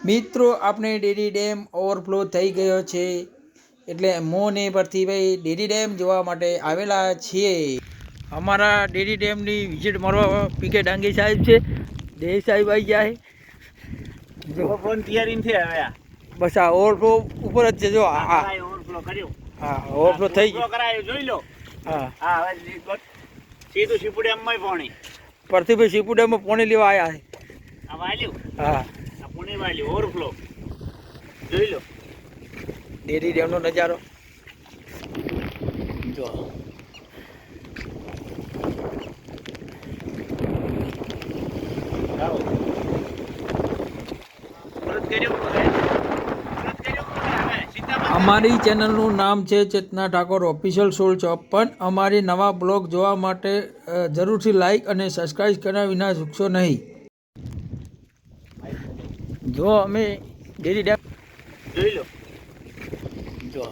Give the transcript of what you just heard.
મિત્રો આપણે dairy dam overflow થઈ ગયો છે એટલે મોને પરથી ભાઈ ડેરી ડેમ જોવા માટે આવેલા છીએ। અમારા ડેરી ડેમની વિઝિટ મારવા પીકે ડાંગી સાહેબ છે। ડે સાહેબ આવી જાય જો ફોન તૈયારી નથી હવે બસ આ ઓવરફ્લો ઉપર જ છે જો આ ઓવરફ્લો કર્યો। હા ઓવરફ્લો થઈ ગયો કરાયો જોઈ લો। હા હા હવે સીધું શીપુ ડેમમાં પાણી પરથી ભાઈ શીપુ ડેમમાં પાણી લેવા આવ્યા છે। આ વાલ્યું હા આ પાણી વાલ્યું ઓવરફ્લો જોઈ લો। ડેરી ડેમનો નજારો જો અમારી ચેનલનું નામ છે ચેતના ઠાકોર ઓફિશિયલ 1654। અમારી નવા બ્લોગ જોવા માટે જરૂરથી લાઈક અને સબસ્ક્રાઈબ કર્યા વિના ચૂકશો નહીં। જો અમે ડેરી ડેમ જોઈ લો જો